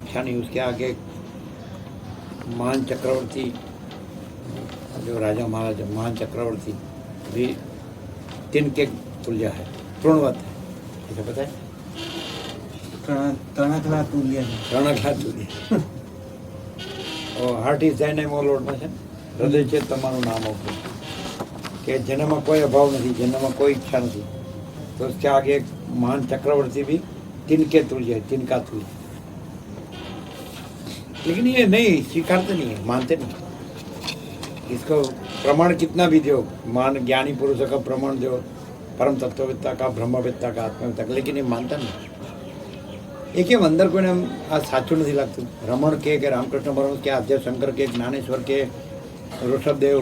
अपेक्षा नहीं, उसके आगे महान चक्रवर्ती जो राजा महाराजा महान चक्रवर्ती भी तिनके तुल्य है, तृणवत है, ऐसा पता है? તણખલા તુલ્ય છે. રણખલા तुल्य હાર્ટ ઇઝ ધેર નેમ ઓ લોર્ડમાં છે, હૃદય છે તમારું નામ ઓકે, કે જેનામાં કોઈ અભાવ નથી, જેનામાં કોઈ ઈચ્છા નથી, तो उसके आगे एक महान चक्रवर्ती भी तिनके तुल्य है, तिनका तुल्य। लेकिन ये नहीं स्वीकारते नहीं है, मानते नहीं। इसको प्रमाण कितना भी दो, मान ज्ञानी पुरुषों का प्रमाण दो, परम तत्ववेत्ता का, ब्रह्मवेत्ता का, आत्मवेत्ता का, लेकिन ये मानता नहीं। एक एम अंदर कोई आ साचू नहीं लगતું। रमण के रामकृष्ण परमहंस के, आद्य शंकर के, ज्ञानेश्वर के, ऋषभदेव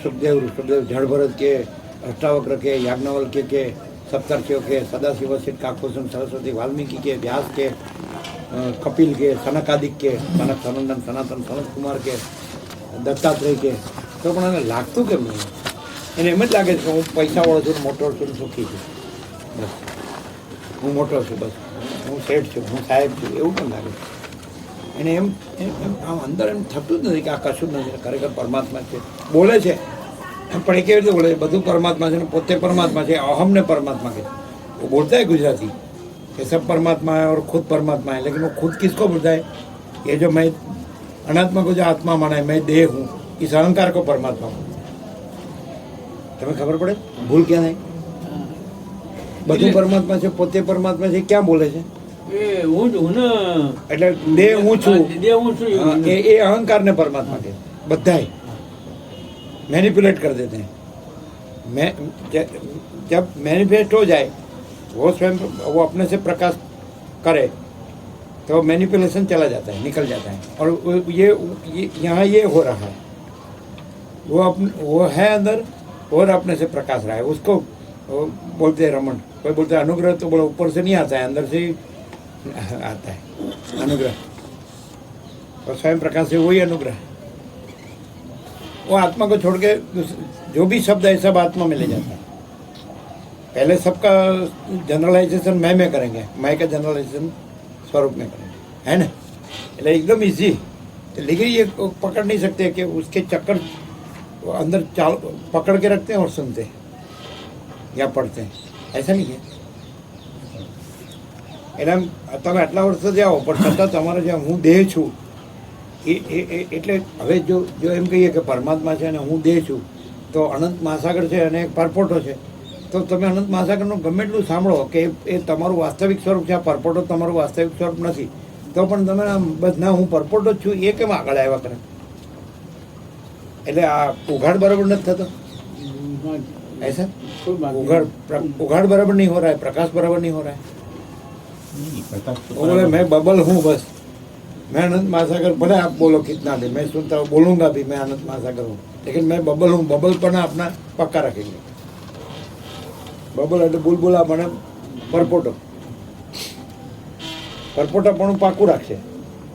सुखदेव ऋषभदेव जड़भरत के, अष्टावक्र के, याज्ञवल्क्य के, सप्तर्षियों के, सदाशिव सिद्ध काकुसुम सरस्वती वाल्मीकि के, व्यास के, कपिल के, सनकादिक के, सनक सनंदन सनातन सनत कुमार के, दत्तात्रेय के, तो પણ એને લાગતું કેમ નહીં? એને એમ જ લાગે છે કે હું પૈસાવાળો છું, મોટો છું, સુખી છું, બસ હું મોટો છું, બસ હું શેઠ છું, હું સાહેબ છું, એવું પણ લાગે છે એને। એમ આમ અંદર એમ થતું જ નથી કે આ કશું જ નથી, ખરેખર પરમાત્મા છે। બોલે છે પણ એ કેવી રીતે બોલે? બધું પરમાત્મા છે ને પોતે પરમાત્મા છે, અહમને परमात्मा के। वो बोलता है गुजराती कि सब परमात्मा है और खुद परमात्मा है, लेकिन वो खुद किसको बोलता है? ये जो मैं अनात्मा को जो आत्मा माना है, मैं देह हूँ, इस अहंकार को परमात्मा को। तुम्हें खबर पड़े भूल क्या नहीं? બધું પરમાત્મા છે, પોતે પરમાત્મા છે, ક્યાં બોલે છે? એટલે દેહ હું છું, એ અહંકારને પરમાત્મા કહે બધાય मैनिपुलेट कर देते हैं। मैं जब मैनिफेस्ट हो जाए, वो स्वयं वो अपने से प्रकाश करे तो मैनिपुलेशन चला जाता है, निकल जाता है। और ये यहाँ ये हो रहा है, वो है अंदर और अपने से प्रकाश रहा है। उसको बोलते हैं रमण, कोई बोलते हैं अनुग्रह, तो बोला ऊपर से नहीं आता है, अंदर से ही आता है अनुग्रह। और स्वयं प्रकाश है वही अनुग्रह है। वो आत्मा को छोड़ के जो भी शब्द है सब आत्मा में ले जाता है। पहले सबका जनरलाइजेशन मैं करेंगे, मैं का जनरलाइजेशन स्वरूप में करेंगे, है ना? એટલે एकदम इजी। लेकिन ये पकड़ नहीं सकते कि उसके चक्कर अंदर चाल पकड़ के रखते हैं और सुनते हैं या पढ़ते हैं, ऐसा नहीं है। એટલે તમે આટલા વર્ષ જાઓ પણ છતાં તમારે જે હું દેહ છું, એટલે હવે જો એમ કહીએ કે પરમાત્મા છે અને હું દેહ છું, તો અનંત મહાસાગર છે અને એક પરપોટો છે, તો તમે અનંત મહાસાગરનું ગમે એટલું સાંભળો કે એ તમારું વાસ્તવિક સ્વરૂપ છે, આ પરપોટો તમારું વાસ્તવિક સ્વરૂપ નથી, તો પણ તમે બસ ના હું પરપોટો જ છું એ કેમ આગળ આવ્યા કરે? એટલે આ ઉઘાડ બરાબર નથી થતો, ऐसा उघाड़ बराबर नहीं हो रहा है, प्रकाश बराबर नहीं हो रहा है। बोले मैं बबल हूँ, बस मैं अनंत महासागर, भले आप बोलो कितना भी, मैं सुनता हूँ, बोलूँगा भी मैं अनंत महासागर हूँ, लेकिन मैं बबल हूँ। बबल पर अपना पक्का रखेंगे। बबल એટલે બુલબુલા મને પરપોટો, પરપોટાપણું પાકું રાખશે।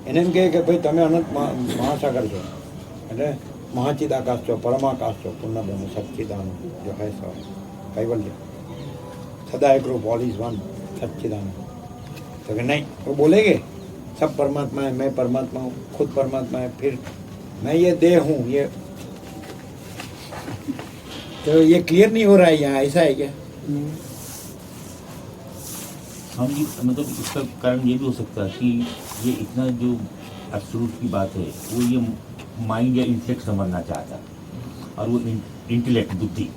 એને એમ કહે કે ભાઈ તમે અનંત મહાસાગર છો, એટલે महाचिद आकाश चो, परमाकाश चो, पूर्ण ब्रह्म सच्चिदानंद जो है सब कैवल्य सदा एक रूप, ऑल इज वन सच्चिदानंद। तो कि नहीं, वो बोलेंगे सब परमात्मा है, मैं परमात्मा हूँ, खुद परमात्मा है, फिर मैं ये देह हूँ, ये तो ये क्लियर नहीं हो रहा है यहाँ, ऐसा है क्या? हम ये मतलब इसका कारण ये भी हो सकता है कि ये इतना जो एब्सोल्यूट की बात है, वो ये माइंड या इंटेलेक्ट समझना चाहता है, और वो इंटेलेक्ट बुद्धि,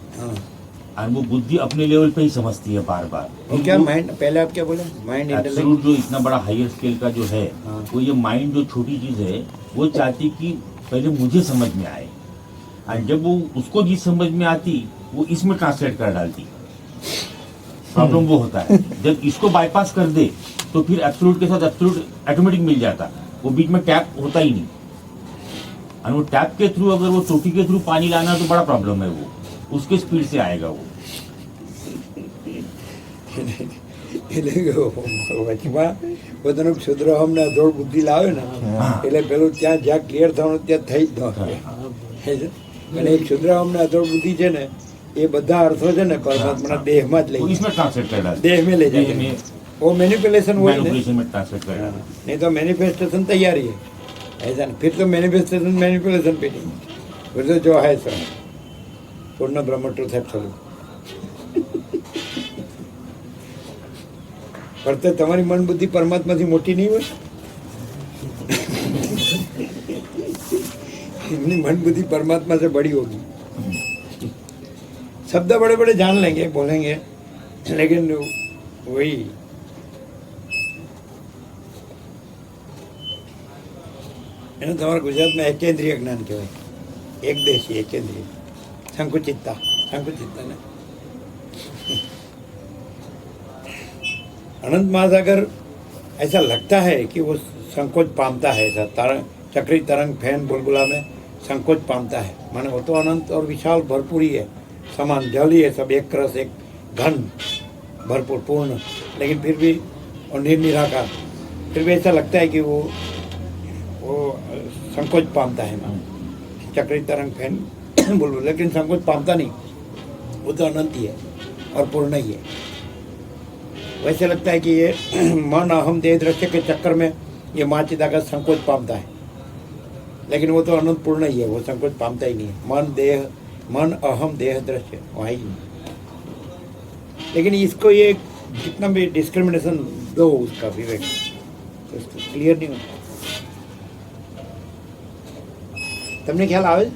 और वो बुद्धि अपने लेवल पे ही समझती है बार बार। और क्या माइंड, पहले आप क्या बोले? माइंड एब्सोल्यूट जो इतना बड़ा हायर स्केल का जो है, वो ये माइंड जो छोटी चीज है, वो चाहती कि पहले मुझे समझ में आए, और जब वो उसको जिस समझ में आती वो इसमें ट्रांसलेट कर डालती। प्रॉब्लम वो होता है जब इसको बाईपास कर दे तो फिर एब्सोल्यूट के साथ एब्सोल्यूट ऑटोमेटिक मिल जाता, वो बीच में टैप होता ही नहीं। और वो टैप के थ्रू अगर वो टोटी के थ्रू पानी लाना तो बड़ा प्रॉब्लम है, वो उसके स्पीड से आएगा वो। વચમાં બધાનું ક્ષુદ્ર અમને અધોળ બુદ્ધિ લાવે ને, એટલે પેલું ત્યાં જ્યાં ક્લિયર થવાનું ત્યાં થઈ જ ન હોય। અને એ ક્ષુદ્ર અમને અધોળ બુદ્ધિ છે ને, એ બધા અર્થો છે ને પરમાત્માના દેહમાં જ લઈ, દેહ મેં લઈ જાય। वो मैनिपुलेशन हुआ ही नहीं। मैनिपुलेशन में ट्रांसलेट कर डाला। नहीं तो मैनिफेस्टेशन तैयारी है, ऐसा नहीं। फिर तो मैनिफेस्टेशन मैनिपुलेशन पे नहीं, फिर तो जो है सर पूर्ण ब्रह्म ट्रुथ एब्सोल्यूट। पर तो તમારી મન બુદ્ધિ પરમાત્માથી મોટી નહીં હોય, इतनी मन बुद्धि परमात्मा से बड़ी होगी। शब्द बड़े बड़े जान लेंगे, बोलेंगे, लेकिन वही એનું તમારા ગુજરાતમાં એકેન્દ્રિય જ્ઞાન કહેવાય, એક દેશી એકેન્દ્રિય, સંકુચિતતા ને अनंत महासागर ऐसा लगता है कि वो संकोच पामता है, ऐसा तरंग चक्री तरंग फैन बुलबुला में संकोच पामता है, माने वो तो अनंत और विशाल भरपूर ही है, समान जल ही है, सब एक रस एक घन भरपूर पूर्ण, लेकिन फिर भी और निर्निराकार, फिर भी ऐसा लगता है कि वो संकोच पामता है, चक्री तरंग फैन बुलबुल, लेकिन संकोच पामता नहीं, वो तो अनंत ही है और पूर्ण ही है। वैसे लगता है कि ये मन अहम देह दृश्य के चक्कर में ये माँ चिदाकाश संकोच पामता है, लेकिन वो तो अनंत पूर्ण ही है, वो संकोच पामता ही नहीं है। मन अहम देह दृश्य वहाँ ही नहीं। लेकिन इसको ये जितना भी डिस्क्रिमिनेशन दो उसका विवेक तो उसको क्लियर नहीं होता। તમને ખ્યાલ આવે?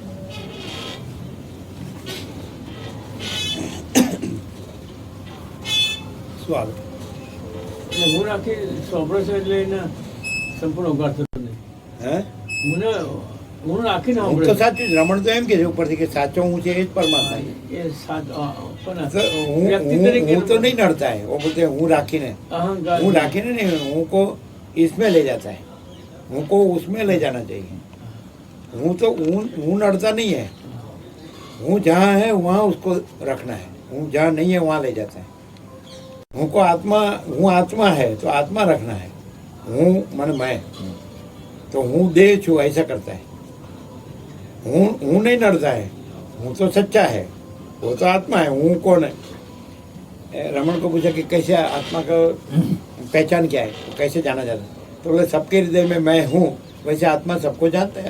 શું આવે? હું આખી સોંપડો છે એટલે એને સંપૂર્ણ ઉગાડ થતો નહીં. હે હું આખી ને હું તો સાચું જ, રમણ તો એમ કે છે ઉપરથી કે સાચો હું છે એ જ પરમાત્મા છે. એ પણ तो હું तो नहीं नड़ता है, वो बोलते हैं हूँ राखीने, अहंकार हूँ राखीने नहीं, हूँ को इसमें ले जाता है, हूँ को उसमें ले जाना चाहिए। हूँ तो हूँ नड़ता नहीं है, हूँ जहाँ है वहाँ उसको रखना है, हूँ जहाँ नहीं है वहाँ ले जाता है। हूँ को आत्मा, हूँ आत्मा है तो आत्मा रखना है, हूँ मन मैं तो हूँ देह छू ऐसा करता है। हूँ नहीं नड़ता है, हूँ तो सच्चा है, वो तो आत्मा है, हूँ कौन है? रमन को पूछा कि कैसे आत्मा का पहचान क्या है, तो कैसे जाना जाता है? तो बोले सबके हृदय में मैं हूँ, वैसे आत्मा सबको जानता है,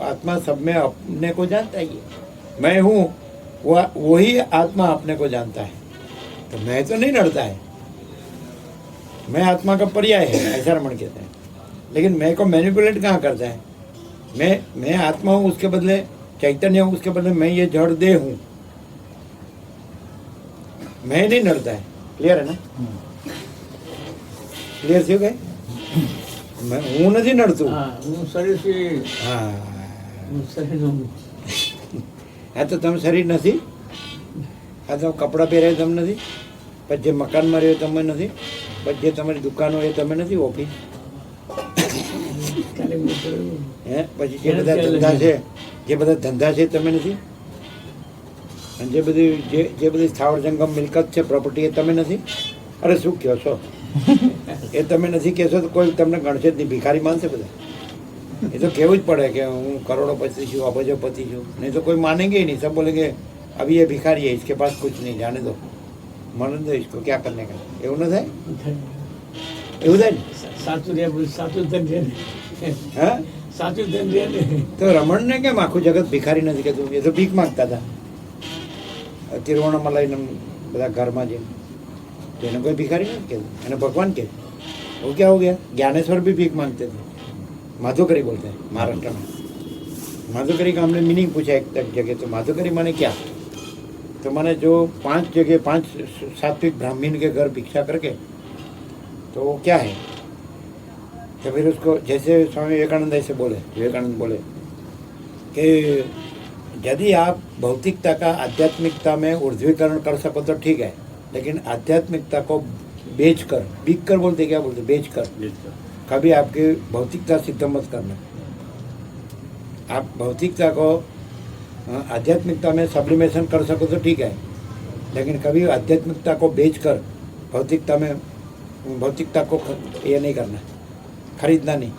आत्मा सब में अपने को जानता है। ये मैं हूँ वही आत्मा अपने को जानता है, तो मैं तो नहीं लड़ता है, मैं आत्मा का पर्याय है, ऐसा रमन कहते हैं। लेकिन मैं को मैनिपुलेट कहाँ करता है? मैं आत्मा हूँ, उसके बदले चैतन्य हूँ, उसके बदले मैं ये जड़ देह हूँ, मैं नहीं लड़ता है। क्लियर है ना? क्लियर थी गए? मैं हूँ नहीं नड़तू। હું શરીરથી હા હું શરીરનું આ તો તમે શરીર નથી, આ તો કપડાં પહેર્યા તમે નથી, પછી જે મકાનમાં રહ્યો તમે નથી, પછી જે તમારી દુકાનો એ તમે નથી, ઓફિસ ખાલી હે, પછી જે બધા ધંધા છે, જે બધા ધંધા છે તમે નથી, અને જે બધી સ્થાવર જંગમ મિલકત છે પ્રોપર્ટી એ તમે નથી. અરે શું કહો છો? એ તમે નથી કહેશો તો કોઈ તમને ગણશે જ નહીં, ભિખારી માનશે બધા. ये तो केवल पड़े कि हूँ करोड़पति छू, अबजोपति छू, नहीं तो कोई मानेंगे ही नहीं। सब बोलेंगे अभी ये भिखारी है, इसके पास कुछ नहीं, जाने दो, मरने दो इसको, क्या करने का। એવું ન થાય? એવું થાય ને? સાચું ધન રહે ને. હા, સાચું ધન રહે ને. તો રમણને કેમ આખું જગત ભિખારી નથી કહેતું? એ તો ભીખ માંગતા હતા તિરુવણામલાઈ બધા ઘરમાં જઈને, તો એને કોઈ ભિખારી નથી કહેતું, એને ભગવાન કહે। वो क्या हो गया? ज्ञानेश्वर भी भीख मांगते थे, माधुकरी बोलते हैं महाराष्ट्र में। माधुकरी का हमने मीनिंग पूछा एक जगह, तो माधुकरी माने क्या? तो माने जो 5 जगह 5 सात्विक ब्राह्मण के घर भिक्षा करके, तो वो क्या है? तो फिर उसको जैसे स्वामी विवेकानंद ऐसे बोले, विवेकानंद बोले कि यदि आप भौतिकता का आध्यात्मिकता में ऊर्ध्वीकरण कर सको तो ठीक है, लेकिन आध्यात्मिकता को बेचकर, बिक कर बोलते, क्या बोलते, बेचकर कभी आपकी भौतिकता सिद्ध मत करना। आप भौतिकता को आध्यात्मिकता में सब्लिमेशन कर सको तो ठीक है, लेकिन कभी आध्यात्मिकता को बेचकर भौतिकता को ये नहीं करना, खरीदना नहीं।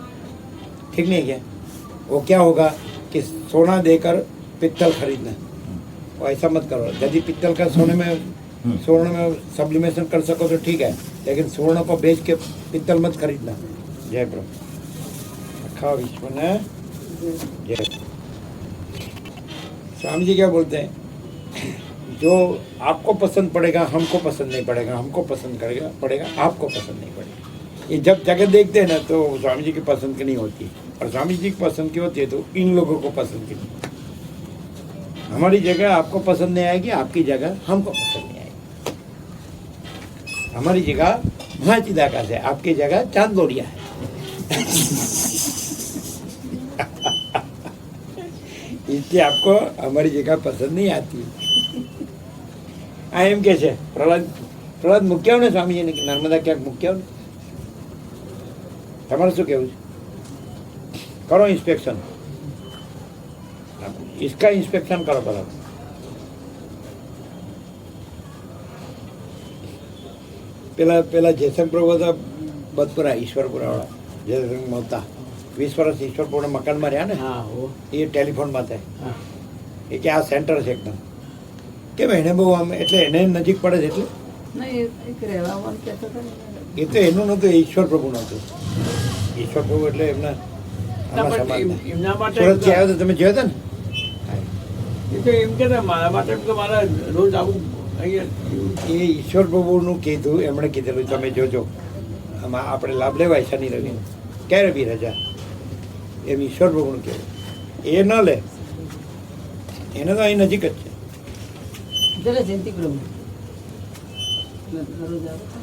ठीक नहीं है क्या? वो क्या होगा कि सोना देकर पित्तल खरीदना, वो ऐसा मत करो। यदि पित्तल का सोने में सब्लिमेशन कर सको तो ठीक है, लेकिन स्वर्ण को बेच के पित्तल मत खरीदना। जय प्रभु। अखा विश्व ने जय। स्वामी जी क्या बोलते हैं, जो आपको पसंद पड़ेगा हमको पसंद नहीं पड़ेगा, हमको पसंद करेगा पड़ेगा आपको पसंद नहीं पड़ेगा। ये जब जगह देखते हैं ना तो स्वामी जी की पसंद की नहीं होती, और स्वामी जी की पसंद की होती है तो इन लोगों को पसंद की नहीं। हमारी जगह आपको पसंद नहीं आएगी, आपकी जगह हमको पसंद नहीं आएगी। हमारी जगह महाचिदाकाश है, आपकी जगह चांदोड़िया है। इसलिए आपको हमारी जगह पसंद नहीं आती। एम के છે પ્રહલાદ મૂક્યા ને સ્વામીજીને કે નર્મદા ક્યાંક મૂક્યા ને? તમારે શું કહેવું છે? કરો ઇન્સ્પેક્શન, इसका इंस्पेक्शन करो बराबर। પેલા જયશંકર પ્રભુ હતા બદપુરા ઈશ્વરપુરા વાળા, જયશંકર મોતા 20 વર્ષ ઈશ્વરપુરા મકાનમાં રહ્યા ને, હા હો એ ટેલિફોનમાં થાય હા એ કે આ સેન્ટર છે એકદમ, કેમ એને બહુ આમ એટલે એને નજીક પડે છે એટલે નહીં એક રહેવાનું કહેતો હતો ને. એ તો એનું નહોતું, એ ઈશ્વર પ્રભુનું હતું. ઈશ્વર પ્રભુ એટલે એમના આમાં સમાજના. એમના માટે સુરતથી આવ્યો તો તમે જોયો હતા ને? એ તો એમ કે મારા માટે તો મારા રોજ આવું અહીંયા એ ઈશ્વર પ્રભુનું કીધું, એમણે કીધેલું તમે જોજો આમાં આપણે લાભ લેવાય શનિ રવિનો, ક્યારે બી રજા, એમ ઈશ્વર પ્રભુનું કહેવું. એ ન લે, એને તો અહીં નજીક જ છે. જરા જયંતિ પ્રભુ રોજ આવે તો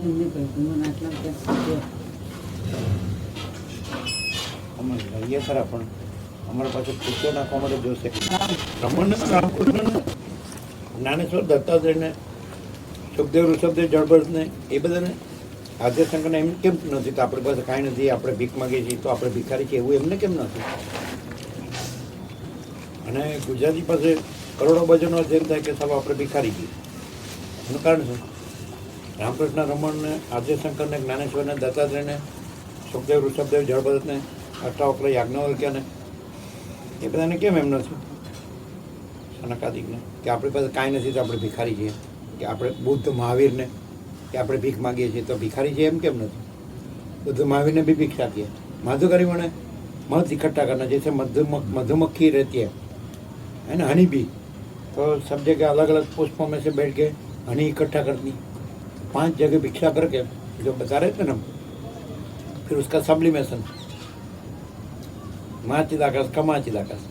એમને કહ્યું મને આટલા ત્યાં અમારે લઈએ ખરા, પણ અમારા પાસે પૂછ્યો નાખવા માટે જોશે. રમણને રામકૃષ્ણને જ્ઞાનેશ્વર દત્તાત્રેયને સુખદેવ ઋષભદેવ જળભરતને એ બધાને આદ્યશંકરને એમ કેમ નથી તો આપણી પાસે કાંઈ નથી, આપણે ભીખ માગીએ છીએ તો આપણે ભિખારી છીએ, એવું એમને કેમ નથી? અને ગુજરાતી પાસે કરોડો ભજનો જેમ થાય કે સાહેબ આપણે ભિખારી છીએ. એનું કારણ શું? રામકૃષ્ણ રમણને આદ્યશંકરને જ્ઞાનેશ્વરને દત્તાત્રેયને સુખદેવ ઋષભદેવ જળભરતને અષ્ટાવક્ર યાજ્ઞવલ્ક્યને એ બધાને કેમ એમ નથી? સનકાદિકને કે આપણી પાસે કાંઈ નથી તો આપણે ભિખારી છીએ, કે આપણે બુદ્ધ મહાવીરને કે આપણે ભીખ માગીએ છીએ તો ભિખારી છીએ એમ કેમ નથી? બુદ્ધ महावीर भी भिक्षा की है, माधुकरी मैंने मध इकट्ठा करना, जैसे मधुमक्खी रहती है ना, हनी बी, तो सब जगह अलग अलग पुष्पों में से बैठ के हनी इकट्ठा करनी, 5 जगह भिक्षा करके जो बता रहे थे ना, फिर उसका सब्लिमेशन महाचिदाकाश का महाचिदाकाश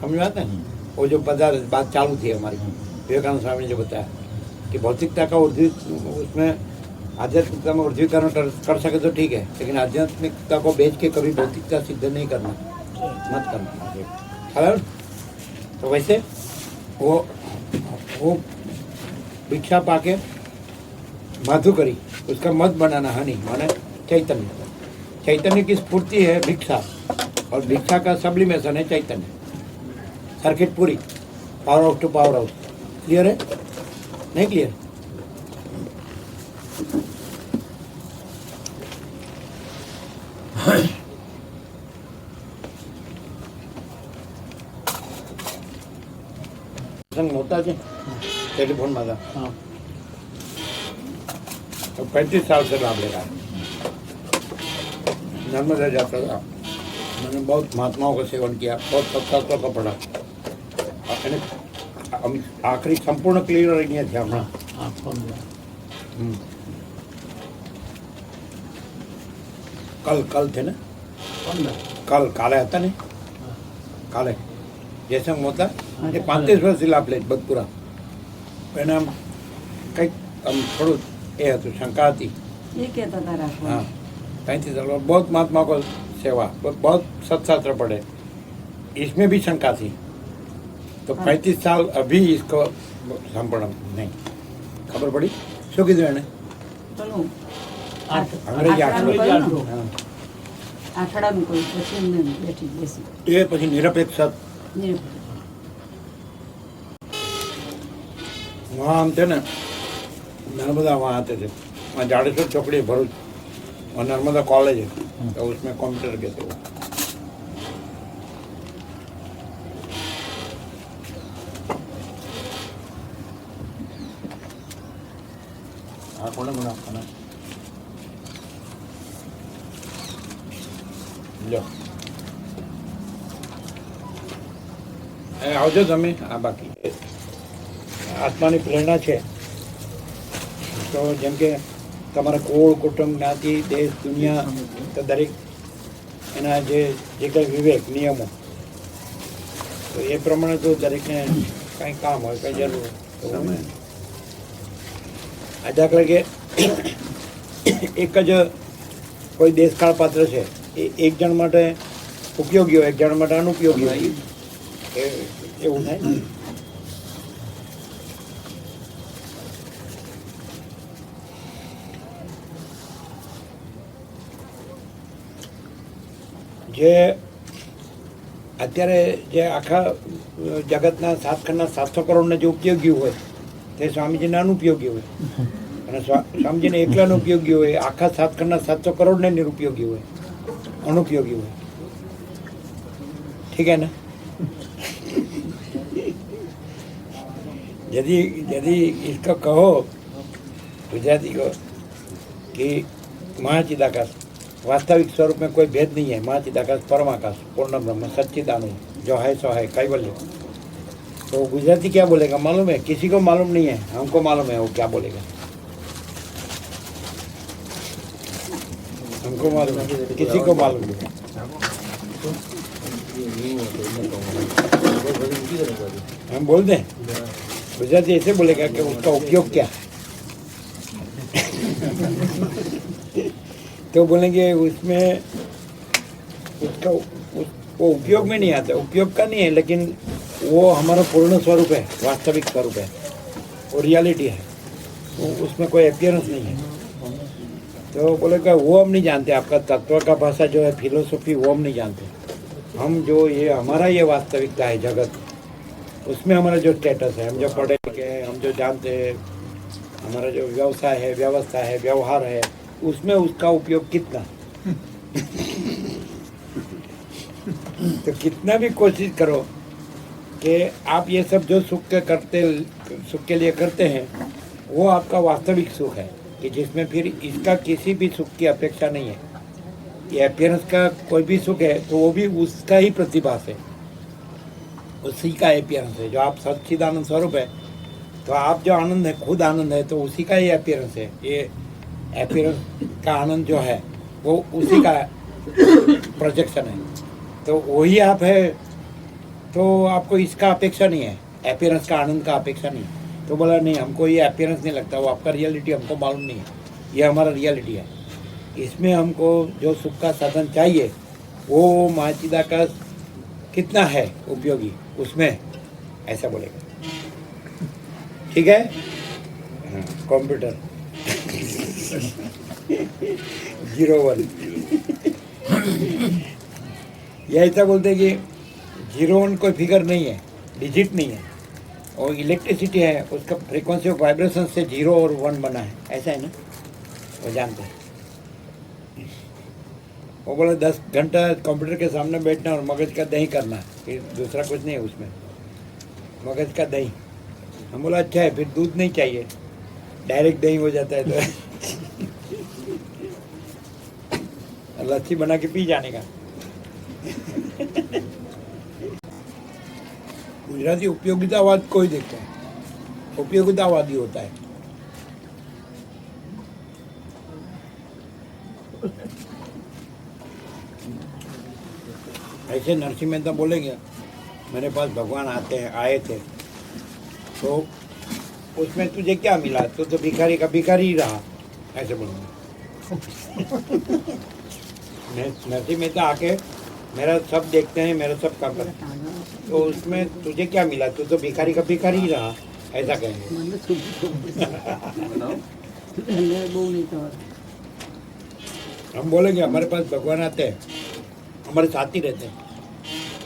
समझ में आता है। वो जो बात चालू थी हमारी, विवेकानंद स्वामी ने जो बताया कि भौतिकता का उसमें आध्यात्मिकता में ऊर्ध्वीकरण कर सके तो ठीक है, लेकिन आध्यात्मिकता को बेच के कभी भौतिकता सिद्ध नहीं करना, मत करना। ख्याल? तो वैसे वो भिक्षा पाके माधुकरी उसका मत बनाना, हनी माने चैतन्य, चैतन्य की स्फूर्ति है भिक्षा, और भिक्षा का सब्लिमेशन है चैतन्य। सर्किट पूरी, power house to power house. Clear है? नहीं क्लियर? संग होता है टेलीफोन में था, हाँ तो 35 साल से लाभ ले रहा है। नर्मदा जाता था, मैंने बहुत महात्माओं का सेवन किया, बहुत सत्संगों को पढ़ा, आखिरी संपूर्ण क्लियर नहीं थे हमारा। हाँ कल थे ना, कल काले आता नहीं, काले जैसे होता ये 35 વર્ષથી લાભ લે બદપુરા, એને આમ કંઈક આમ થોડું એ હતું, શંકા હતી. એ કહેતા હતા રાખવા. हाँ 35 साल बहुत महात्मा को सेवा, बहुत सत्शास्त्र पढ़े, इसमें भी शंका थी, तो 35 साल अभी इसको संपूर्ण नहीं खबर पड़ी। શું કીધું એને? પેલું અંગ્રેજી આંકડો. આંકડાનું હા. આંકડાનું કહ્યું, પછી એમને બેઠી બેસી એ પછી નિરપેક્ષ નિરપેક્ષ. वहाँ हम थे ना, नर्मदा वहाँ आते थे, वहाँ जाडेश्वर चौकड़ी भरूच, वहाँ नर्मदा कॉलेज है, तो उसमें कंप्यूटर के थे वो। લો આવજો તમે આ બાકી આત્માની પ્રેરણા છે તો જેમ કે તમારા કુળ કુટુંબ જ્ઞાતિ દેશ દુનિયા તો દરેક એના જે કંઈ વિવેક નિયમો તો એ પ્રમાણે તો દરેકને કંઈ કામ હોય કંઈ જરૂર હોય આ દાખલા કે એક જ કોઈ દેશકાળ પાત્ર છે એ એક જણ માટે ઉપયોગી હોય એક જણ માટે અનુપયોગી હોય એવું થાય ને? જે અત્યારે જે આખા જગતના 7 ખંડના 700 કરોડને જે ઉપયોગી હોય તે સ્વામીજીને અનુપયોગી હોય અને સ્વામીજીને એકલાને ઉપયોગી હોય આખા 7 ખંડના 700 કરોડને નિરુપયોगी હોય अनुपयोगी હોય ठीक है ना यदि इसका कहो गुजराती को कि महाचिदाकाश वास्तविक स्वरूप में कोई भेद नहीं है महाचिदाकाश परमाकाश पूर्ण ब्रह्म सच्चिदानंद जो है सो है कैवल्य तो गुजराती क्या बोलेगा मालूम है किसी को मालूम नहीं है हमको मालूम है वो क्या बोलेगा हमको मालूम है किसी को मालूम नहीं हम बोल दें गुजराती ऐसे बोलेगा कि उसका उपयोग क्या तो बोलेंगे उसमें उसका वो उपयोग में नहीं आता उपयोग का नहीं है लेकिन वो हमारा पूर्ण स्वरूप है वास्तविक स्वरूप है वो रियलिटी है तो उसमें कोई अपियरेंस नहीं है तो बोलेगा वो हम नहीं जानते आपका तत्व का भाषा जो है फिलोसफी वो हम नहीं जानते हम जो ये हमारा ये वास्तविकता है जगत उसमें हमारा जो स्टेटस है हम जो पढ़े लिखे हैं हम जो जानते हैं हमारा जो व्यवसाय है व्यवस्था है व्यवहार है उसमें उसका उपयोग कितना तो कितना भी कोशिश करो कि आप ये सब जो सुख के लिए करते हैं वो आपका वास्तविक सुख है कि जिसमें फिर इसका किसी भी सुख की अपेक्षा नहीं है ये अपीयरेंस का कोई भी सुख है तो वो भी उसका ही प्रतिभास है उसी का अपीयरेंस है जो आप सच्चिदानंद स्वरूप है तो आप जो आनंद है खुद आनंद है तो उसी का ही अपीयरेंस है ये अपीयरेंस का आनंद जो है वो उसी का प्रोजेक्शन है तो वही आप है तो आपको इसका अपेक्षा नहीं है अपीयरेंस का आनंद का अपेक्षा नहीं तो बोला नहीं हमको ये अपीयरेंस नहीं लगता वो आपका रियलिटी हमको मालूम नहीं है ये हमारा रियलिटी है इसमें हमको जो सुख का साधन चाहिए वो महाचिदा का कितना है उपयोगी उसमें ऐसा बोलेगा ठीक है कंप्यूटर 01 ये ऐसा बोलते हैं कि 01 कोई फिगर नहीं है डिजिट नहीं है और इलेक्ट्रिसिटी है उसका फ्रीक्वेंसी ऑफ वाइब्रेशन से 0 और 1 बना है ऐसा है ना वो जानते हैं वो बोले 10 घंटा कंप्यूटर के सामने बैठना और मगज का दही करना फिर दूसरा कुछ नहीं है उसमें मगज का दही हम बोला अच्छा है फिर दूध नहीं चाहिए डायरेक्ट दही हो जाता है तो लस्सी बना के पी जाने का गुजराती उपयोगितावाद कोई देखता है उपयोगितावादी होता है ऐसे नरसिंह मेहता बोलेंगे मेरे पास भगवान आए थे तो उसमें तुझे क्या मिला तो भिखारी का भिखारी ही रहा ऐसे बोलूँगा नरसिंह मेहता आके मेरा सब देखते हैं मेरा सब काम करते हैं तो उसमें तुझे क्या मिला तू तो भिखारी का भिखारी ही रहा ऐसा कहेंगे हम बोलेंगे हमारे पास भगवान आते हैं हमारे साथ ही रहते हैं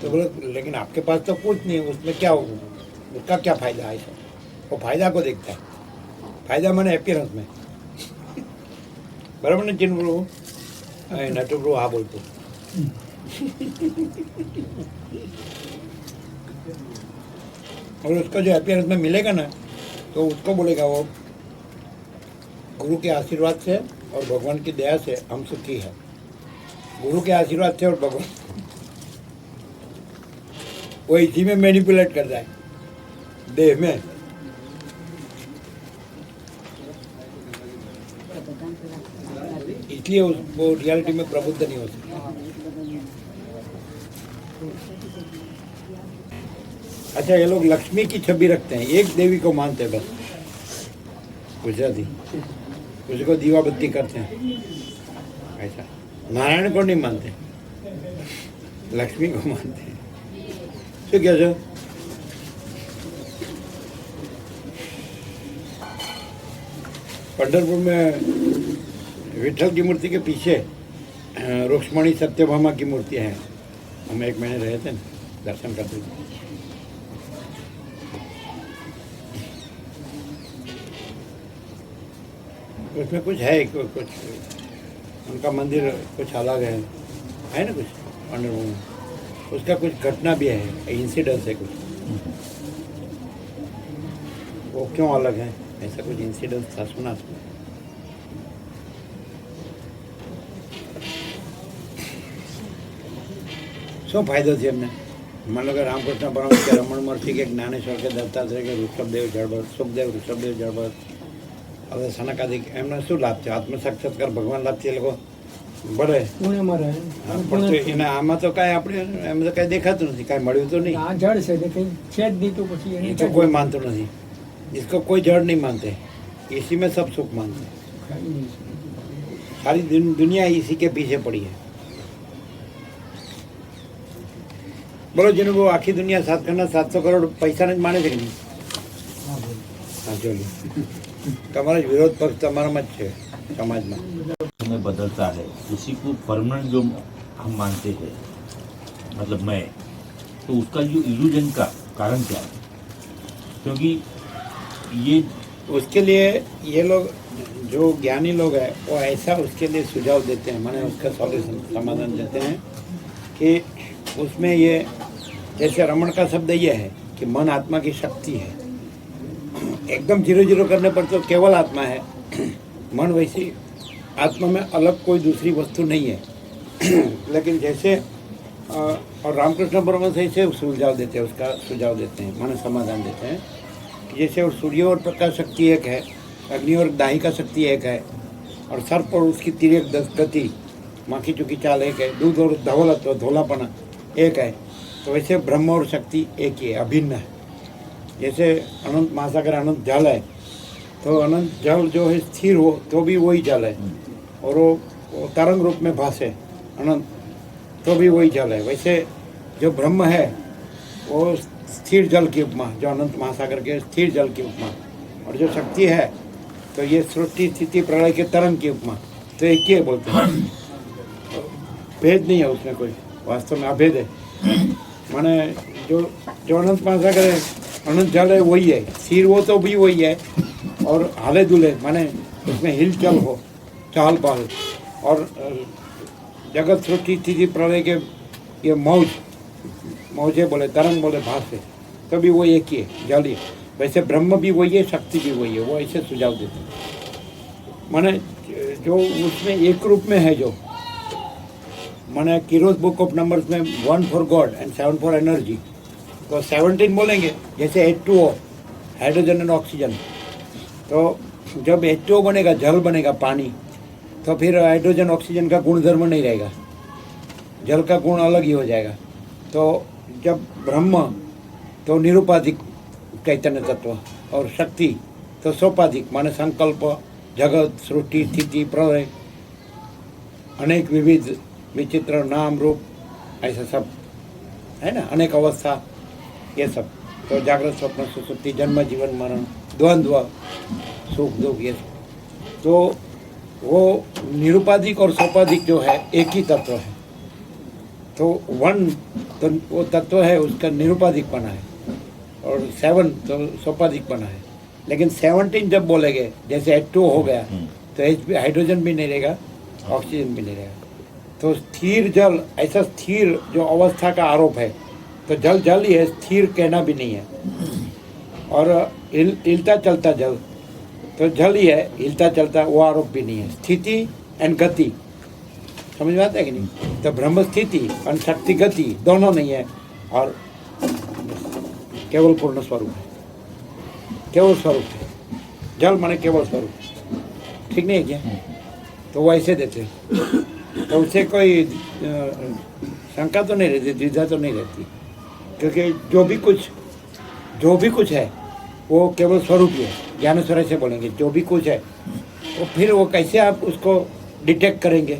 तो बोले लेकिन आपके पास तो कुछ नहीं उसमें क्या हो उसका क्या फ़ायदा है ऐसा वो फायदा को देखता है फायदा मैंने अपीयरेंस में बराबर ने चिन्ह प्रभु नटू प्रभु हाँ बोलते और उसका जो अपीयरेंस में मिलेगा ना तो उसको बोलेगा वो गुरु के आशीर्वाद से और भगवान की दया से हम सुखी है। गुरु के आशीर्वाद से और भगवान वो इसी में मैनिपुलेट कर रहा है, देह में। इसलिए वो रियलिटी में प्रबुद्ध नहीं हो सकता। अच्छा, ये लोग लक्ष्मी की छवि रखते हैं, एक देवी को मानते हैं बस, गुजराती, उसको दीवा बत्ती करते हैं ऐसा। नारायण को नहीं मानते, लक्ष्मी को मानते हैं। શું કહો છો? पंढरपुर में विठल की मूर्ति के पीछे रुक्ष्मणी सत्यभामा की मूर्ति है। हम एक महीने रहे थे ना, दर्शन करते थे। उसमें कुछ है, कुछ उनका मंदिर कुछ अलग है ना कुछ पंढरपुर में। उसका कुछ घटना भी है, इंसिडेंस है कुछ, वो क्यों अलग है, ऐसा कुछ इंसिडेंस था, सुना था। શું ફાયદો છે એમને? માનો કે રામકૃષ્ણ પરમહંસ કે રમણ મહર્ષિ કે જ્ઞાનેશ્વર કે દત્તાત્રેય કે ઋષભદેવ જળભરત, સુખદેવ ઋષભદેવ જળભરત, હવે સનકાદિક, એમને શું લાભ છે? આત્મસાક્ષાત્કાર ભગવાન લાભથી એ લોકો બળે. પણ તો એને આમાં તો કાંઈ આપણે એમ તો કાંઈ દેખાતું નથી, કાંઈ મળ્યું તો નહીં. આ જળ છે તે કંઈ છે જ નહીં, તો પછી ये એને तो कोई मानते नहीं, इसको कोई जड़ नहीं मानते, इसी में सब सुख मानते हैं। ખાઈ નહીં. सारी दुनिया इसी के पीछे पड़ी है। बोलो जिन्हें वो आखी दुनिया 700 करोड़ पैसा नहीं माने थे कि नहीं? हाँ चलिए, તમારો જ વિરોધ પક્ષ તમારામાં જ છે સમાજમાં। समय बदलता है, उसी को परमानेंट जो हम मानते हैं, मतलब मैं, तो उसका जो इल्यूजन का कारण क्या है? क्योंकि ये उसके लिए ये लोग जो ज्ञानी लोग हैं वो ऐसा उसके लिए सुझाव देते हैं, माने उसका सॉल्यूशन समाधान देते हैं कि उसमें ये, जैसे रमण का शब्द ये है कि मन आत्मा की शक्ति है। एकदम 0-0 करने पर तो केवल आत्मा है, मन वैसी आत्मा में अलग कोई दूसरी वस्तु नहीं है। लेकिन जैसे और रामकृष्ण परमहंस ऐसे सुझाव देते हैं, उसका सुझाव देते हैं, माने समाधान देते हैं कि जैसे और सूर्य और प्रकाश शक्ति एक है, अग्नि और दाहिका शक्ति एक है, और सर्प और उसकी तिर्यक गति, माखी चुकी चाल एक है, दूध और धवलत्व धोलापना एक है, तो वैसे ब्रह्म और शक्ति एक ही है, अभिन्न है। जैसे अनंत महासागर अनंत जल है, तो अनंत जल जो है स्थिर हो तो भी वही जल है, और वो तरंग रूप में भासे अनंत तो भी वही जल है। वैसे जो ब्रह्म है वो स्थिर जल की उपमा, जो अनंत महासागर के स्थिर जल की उपमा, और जो शक्ति है तो ये सृष्टि स्थिति प्रलय के तरंग की उपमा, तो एक ही है बोलते हैं। भेद नहीं है उसमें कोई, वास्तव में अभेद है। माने जो जो अनंत महासागर है, अनंत जल है वही है, स्थिर वो तो भी वही है, और हाले दुले माने उसमें हिलचल हो, चहल पहल, और जगत सृष्टि स्थिति प्रलय के ये मौजे बोले, तरंग बोले, भाषे, तो भी वो एक ही है, जल ही। वैसे ब्रह्म भी वही है, शक्ति भी वही है, वो ऐसे सुझाव देते हैं। माने जो उसमें एक रूप में है, जो माने कीरोस बुक ऑफ नंबर्स में 1 for God and 7 for energy, तो 17 बोलेंगे। जैसे H2O, हाइड्रोजन एंड ऑक्सीजन, तो जब H2O बनेगा, जल बनेगा, पानी, तो फिर हाइड्रोजन ऑक्सीजन का गुणधर्म नहीं रहेगा, जल का गुण अलग ही हो जाएगा। तो जब ब्रह्म तो निरुपाधिक चैतन्य तत्व, और शक्ति तो सोपाधिक, माने संकल्प, जगत सृष्टि स्थिति प्रलय, अनेक विविध विचित्र नाम रूप, ऐसा सब है ना, अनेक अवस्था, ये सब। तो जागृत स्वप्न सुसुप्ति, जन्म जीवन मरण, द्वंद्व, सुख दुख, ये सब। तो वो निरुपाधिक और सोपाधिक जो है एक ही तत्व है। तो 1 तो वो तत्व है, उसका निरुपाधिक बना है, और 7 तो सोपाधिक बना है। लेकिन 17 जब बोलेंगे, जैसे H2O हो गया, तो हाइड्रोजन भी नहीं रहेगा, ऑक्सीजन भी नहीं रहेगा। तो स्थिर जल, ऐसा स्थिर जो अवस्था का आरोप है, तो जल जल ही है, स्थिर कहना भी नहीं है। और हिलता चलता जल, तो जल ही है, हिलता चलता, वो आरोप भी नहीं है। स्थिति एंड गति, समझ में आता है कि नहीं? तो ब्रह्म स्थिति और शक्ति गति दोनों नहीं है, और केवल पूर्ण स्वरूप है, केवल स्वरूप है। जल माने केवल स्वरूप, ठीक नहीं है क्या? तो वो ऐसे देते हैं, तो उससे कोई शंका तो नहीं रहती, द्विधा तो नहीं रहती, क्योंकि जो भी कुछ है वो केवल स्वरूप ही है। ज्ञानेश्वर से बोलेंगे जो भी कुछ है, तो फिर वो कैसे आप उसको डिटेक्ट करेंगे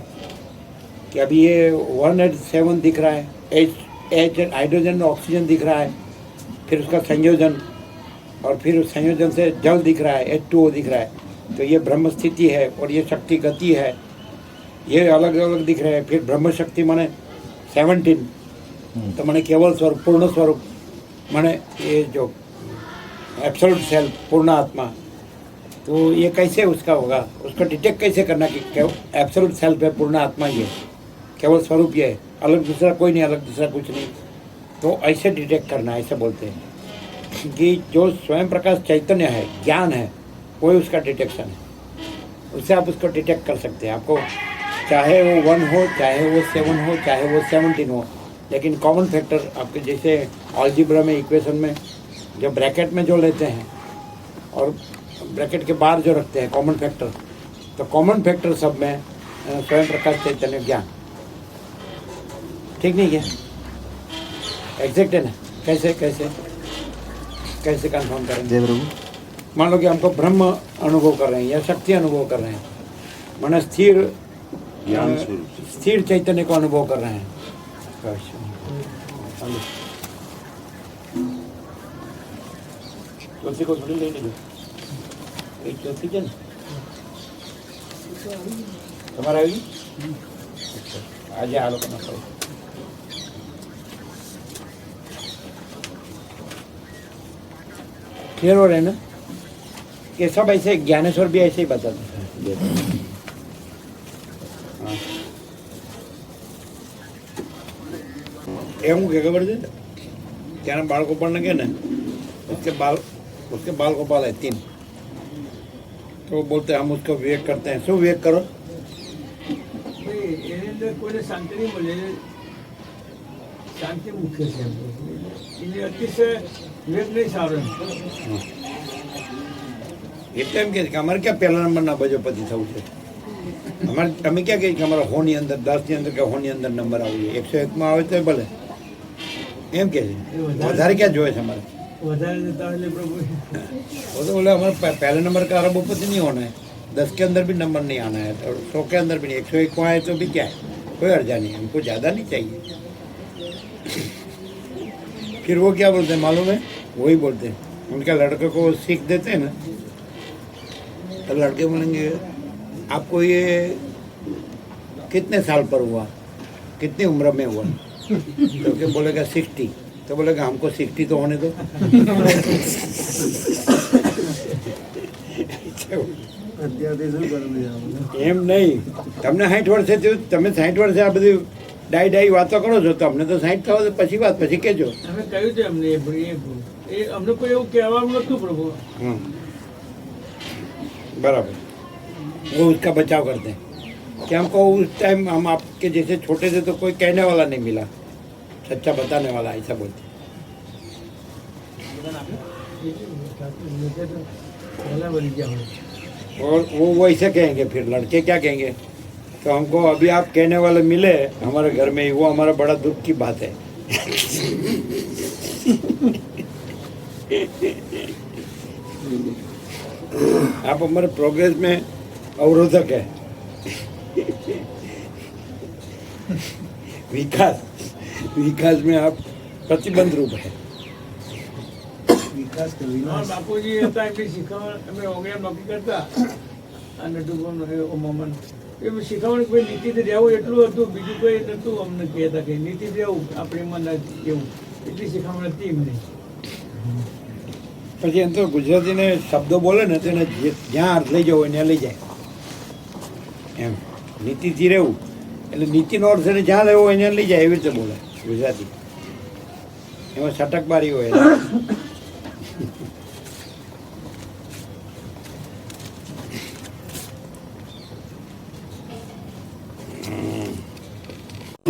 कि अभी ये 187 दिख रहा है, एच हाइड्रोजन ऑक्सीजन दिख रहा है, फिर उसका संयोजन, और फिर उस संयोजन से जल दिख रहा है, H2O दिख रहा है, तो ये ब्रह्म स्थिति है और ये शक्ति गति है, ये अलग अलग दिख रहे हैं। फिर ब्रह्म शक्ति माने 17, तो माने केवल स्वरूप, पूर्ण स्वरूप, माने ये जो एब्सोल्यूट सेल्फ, पूर्ण आत्मा। तो ये कैसे उसका होगा, उसको डिटेक्ट कैसे करना कि एब्सोल्यूट सेल्फ है, पूर्ण आत्मा ही है, केवल स्वरूप ये है, अलग दूसरा कोई नहीं, अलग दूसरा कुछ नहीं। तो ऐसे डिटेक्ट करना, ऐसे बोलते हैं कि जो स्वयं प्रकाश चैतन्य है, ज्ञान है, वही उसका डिटेक्शन है। उससे आप उसको डिटेक्ट कर सकते हैं। आपको चाहे वो 1 हो, चाहे वो 7 हो, चाहे वो 17 हो, लेकिन कॉमन फैक्टर आपके जैसे अलजेब्रा में, इक्वेशन में जो ब्रैकेट में जो लेते हैं और ब्रैकेट के बाहर जो रखते हैं कॉमन फैक्टर, तो कॉमन फैक्टर सब में स्वयं प्रकाश चैतन्य ज्ञान, ठीक नहीं क्या? एग्जैक्ट है ना? कैसे कैसे कैसे कंफर्म करेंगे? मान लो कि हमको ब्रह्म अनुभव कर रहे हैं या शक्ति अनुभव कर रहे हैं, माना स्थिर चैतन्य को अनुभव कर रहे हैं। तुलसी को थोड़ी ले लीजिए, एक तुलसी क्या तुम्हारा आएगी? आज आलो करना पड़ेगा। क्लियर हो रहे हैं ना? ये सब ऐसे ज्ञानेश्वर भी ऐसे ही बताते हैं। એવું કે ખબર છે ત્યારે બાળગોપાલને કહે ને उसके बाल गोपाल है 3, तो वो बोलते हैं हम उसको विवेक करते हैं। શું विवेक करो? એની અંદર કોઈને શાંતિ નહીં મળે, શાંતિ મુખ્ય છે. એને અતિશય વિવેક નહીં સારો. એટલે એમ કે અમારે ક્યાં પહેલા નંબરના બજોપતિ થવું છે? અમારે તમે ક્યાં કહે કે અમારા હોની અંદર 10 ની અંદર કે હોની અંદર નંબર આવી 101 માં આવે તો ભલે, એમ કે છે વધારે ક્યાં જોઈએ છે અમારે? વધારે જતા એટલે પ્રભુ वो तो बोले हमारे पहले नंबर का अरबोपति नहीं होना है, 10 के अंदर भी नंबर नहीं आना है, और 100 के अंदर भी नहीं, 101 को आए तो भी क्या है, कोई अर्जा नहीं है, हमको ज़्यादा नहीं चाहिए। फिर वो क्या बोलते हैं मालूम है? वही बोलते हैं, उनके लड़के को सीख देते हैं ना, तो लड़के बोलेंगे आपको ये कितने साल पर हुआ, कितनी उम्र में हुआ? तो क्या बोलेगा 60, तो बोलेगा हमको 60 तो होने दो। એમ નહીં, તમને 60 વર્ષે થયું, તમે 60 વર્ષે આ બધી ડાઈ વાતો કરો છો, તો અમને તો 60 થવા દો, પછી વાત પછી કહેજો. અમે કહ્યું છે અમને એ અમને કોઈ એવું કહેવાનું નતું પ્રભુ. बराबर, वो उसका बचाव करते हैं कि हमको उस टाइम हम आपके जैसे छोटे थे तो कोई कहने वाला नहीं मिला, सच्चा बताने वाला, ऐसा बोलते हैं। પહેલા વળી ગયા હોય. और वो ऐसे कहेंगे, फिर लड़के क्या कहेंगे, तो हमको अभी आप कहने वाले मिले हमारे घर में ही, वो हमारा बड़ा दुख की बात है। आप हमारे प्रोग्रेस में अवरोधक है। विकास में आप प्रतिबंध रूप है। બાપુજી હતા એમની શીખવણ, અમે ઓગણ્યા નોકરી કરતા આ નટુભવન મમન એ શીખવણ કોઈ નીતિથી રહેવું એટલું હતું, બીજું કોઈ નતું. અમને કહેતા કે નીતિ રહેવું આપણે મન એવું, એટલી શીખવણ હતી એમને. પછી એમ તો ગુજરાતીને શબ્દો બોલે ને તેને જ્યાં અર્થ લઈ જવો ત્યાં લઈ જાય એમ. નીતિથી રહેવું એટલે નીતિનો અર્થ એને જ્યાં લેવો હોય ત્યાં લઈ જાય, એવી રીતે બોલે ગુજરાતી. એમાં છટકબારી હોય.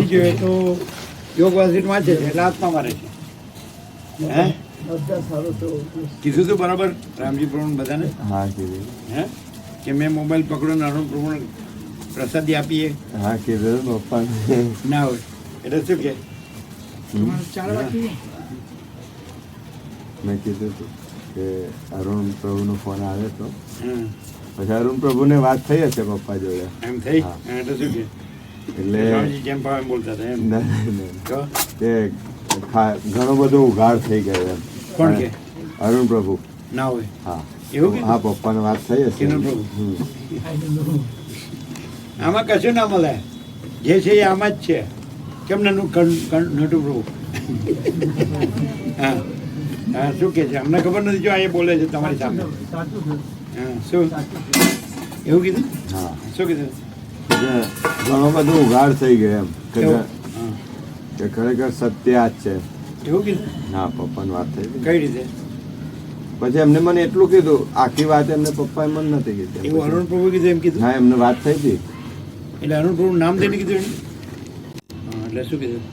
સમજી ગયો એ તો યોગ વાસિત વાંચે છે એટલે આત્મામાં રહે છે. હે બધા સારું તો કીધું તું બરાબર રામજી પ્રભુ બધાને હા કીધું. હે કે મેં મોબાઈલ પકડો ને અરુણ પ્રભુ પ્રસાદી આપીએ હા કીધું પપ્પાને. ના હોય એટલે શું કે મેં કીધું હતું કે અરુણ પ્રભુનો ફોન આવ્યો હતો. હમ. પછી અરુણ પ્રભુને વાત થઈ હશે પપ્પા જોડે. એમ થઈ હા. એટલે શું કે એટલે સ્વામીજી જેમ ભાવે એમ બોલતા હતા એમ તો કે ઘણો બધો ઉઘાડ થઈ ગયો એમ. કોણ કે અરુણ પ્રભુ. ના હોય હા એવું કીધું? હા પપ્પાને વાત થઈ હશે. કિરણ પ્રભુ. હમ. આમાં કશું ના મળે જે છે એ આમાં જ છે કેમ નટુ પ્રભુ હા હા શું કે છે અમને ખબર નથી જો આ એ બોલે છે તમારી સામે સાચું છે હા શું એવું કીધું હા શું કીધું એટલે ઘણો બધો ઉઘાડ થઈ ગયો એમ કે એવું? હા. કે ખરેખર સત્ય આ જ છે. એવું કીધું હા પપ્પાને વાત થઈ હતી. કઈ રીતે પછી એમને મને એટલું કીધું આખી વાત એમને પપ્પાએ મને નથી કીધી. એવું અરુણ પ્રભુ કીધું એમ કીધું હા એમને વાત થઈ હતી. એટલે અરુણ પ્રભુ નામ દઈને કીધું એને? હા એટલે શું કીધું